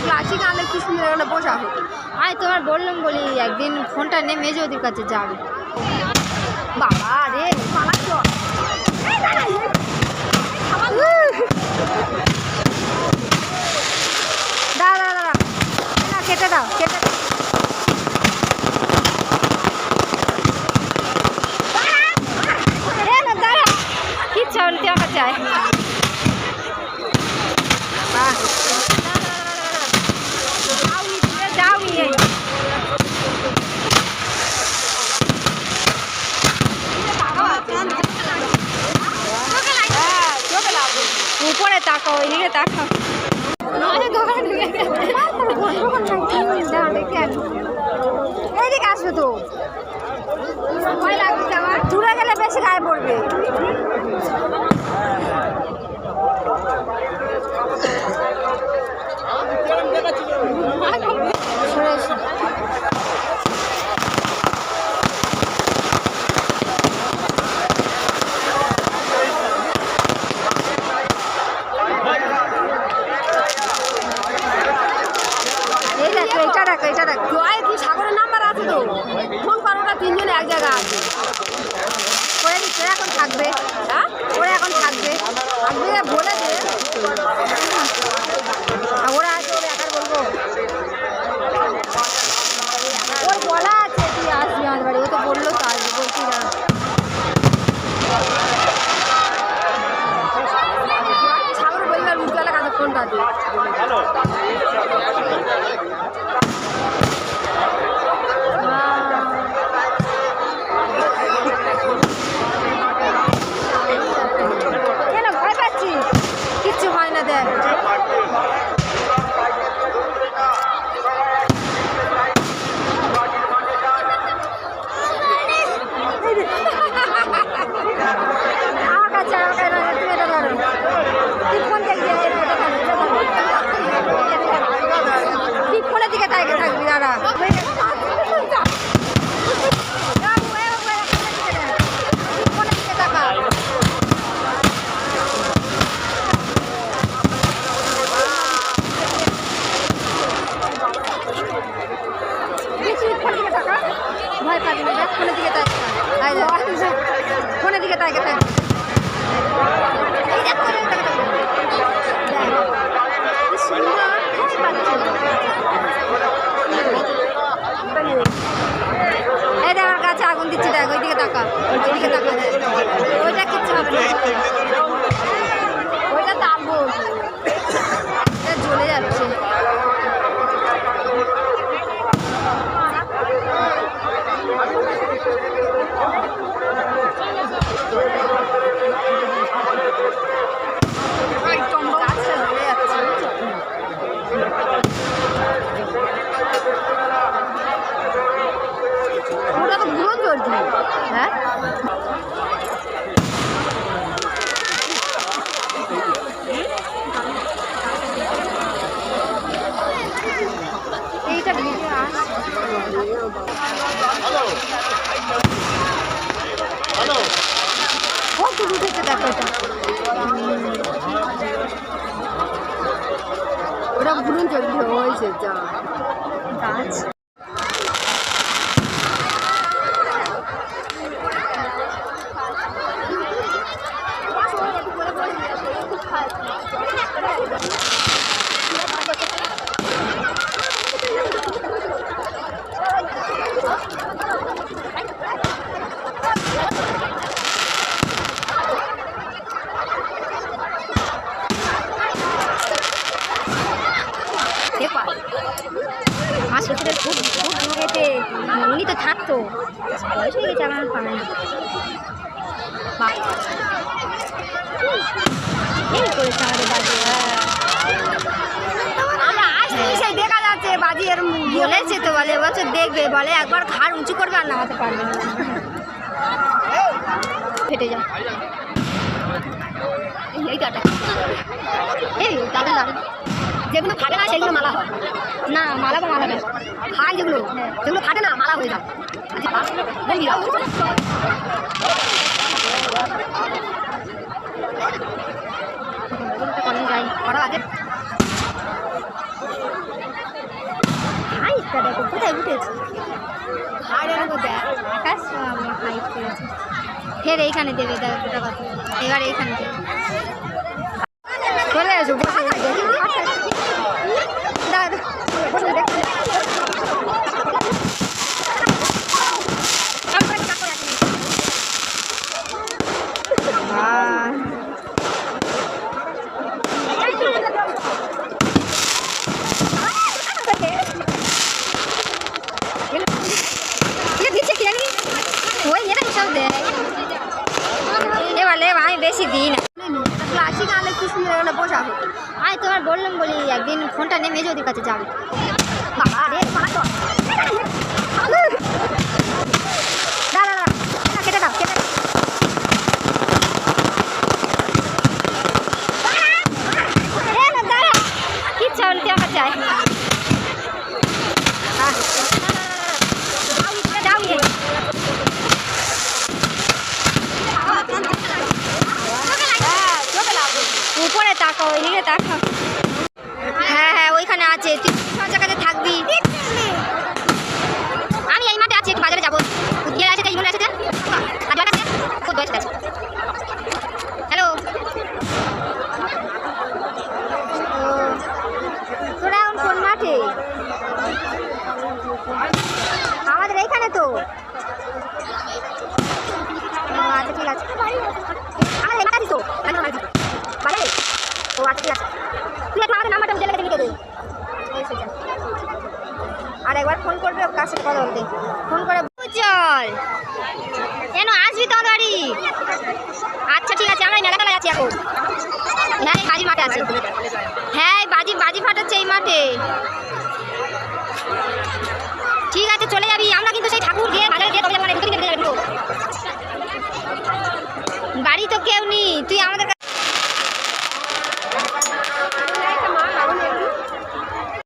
Classic আনলে কি সুন্দর এখানে বসা হতো। আমি তোমার বললাম বলি একদিন ফোনটা নিয়ে মেজে ওদের কাছে যাবে। বাবা রে পালাচ্ছ দাঁড়া দাঁড়া না কেটে দাও কেটে দাও। কিচ্ছু আমার চায় উপরে তাকাও ওইদিকে তাকাও এইদিকে আসবে তো ভয় লাগছে আমার দূরে গেলে বেশি গায়ে পড়বে। সাগরের নাম্বার আছে তো ফোন করাটা তিনজনে এক জায়গায় আছে করে দিচ্ছে এখন থাকবে হ্যাঁ ওরা এখন থাকবে থাকবে বলে দে ওরা আছে ওরা একার বলবো ওর বলা আছে তুই আসবি আমার বাড়ি ও তো বললো তো আসবি বলছি না সাগর বলবে আর উজ্জ্বলা কাছে ফোনটা দিয়ে কিচ্ছু হয় না দেখ আমার কাছে তুমি এটা ধরো তুই ফোন দেখবি তুই ফোনের দিকে তাইকে থাকবি দাঁড়া ফোনের দিকে তাকা ভয় পাবি না দেখ ফোনের দিকে তাই ফোনের দিকে তাই থাক এই দেখ আমার কাছে আগুন দিচ্ছে দেখ ওইদিকে তাকা ওইদিকে তাকা ওইটা কিচ্ছু হবে না ওইটা তাপবো জ্বলে যাচ্ছে ওটা তো ঘুরো চলছে হ্যাঁ এইটা ভিডিও কত উঠেছে দেখো এটা ওটা ঘুরুন চলছে হয়েছে যা গাছ খুব খুব গেছে এমনি তো থাকতো বয়স হয়ে গেছে আমার পারে না এই করেছে আমাদের বাজি আমরা আসছি সেই দেখা যাচ্ছে বাজি এর বলেছে তো বলে এবছর দেখবে বলে একবার ঘাড় উঁচু করবে আর নামাতে পারবে না ফেটে যায় এই দাদা এই দাদা দাদা যেগুলো ফাটে না সেগুলো মালা হয় না মালা বা মালা হয় যেগুলো যেগুলো ফাটে না মালা হয়ে যায় যাই আগে আকাশটা দেখো কোথায় উঠেছে আকাশ আমরা হাইট করেছি ফের এইখানে দেবে দেখ দুটো কথা এবার এইখানে দেবে চলে আসো বসে আমি বেশি দিই না ক্লাসিক আনলে কি সুন্দর এখানে বসা হতো আমি তোমার বললাম বলি একদিন ফোনটা নিয়ে মেজে ওদের কাছে যাবে বাবা রে দাঁড়া কেটে দাও কেটে কিচ্ছু বলতে আমার চাই উপরে তাকাও ওইদিকে তাকাও হ্যাঁ হ্যাঁ ওইখানে আছে তুই সব জায়গাতে থাকবি আমি এই মাঠে আছি একটু বাজারে যাবো গিয়ে আছে এই মনে আছে আর আছে খুব বয়স আছে হ্যালো তোরা এখন কোন মাঠে আমাদের এইখানে তো আচ্ছা ঠিক আছে আমার লেখা দিস বাজারে ও আচ্ছা ঠিক আছে তুই একটু আমাদের নাম্বারটা জেলে লিখে দে আর একবার ফোন করবে ওর কাছে কথা বলতে ফোন করে চল কেন আসবি তো বাড়ি আচ্ছা ঠিক আছে আমরা এই মেলাতলায় আছি এখন হ্যাঁ এই বাজি মাঠে আছি হ্যাঁ এই বাজি ফাটাচ্ছে এই মাঠে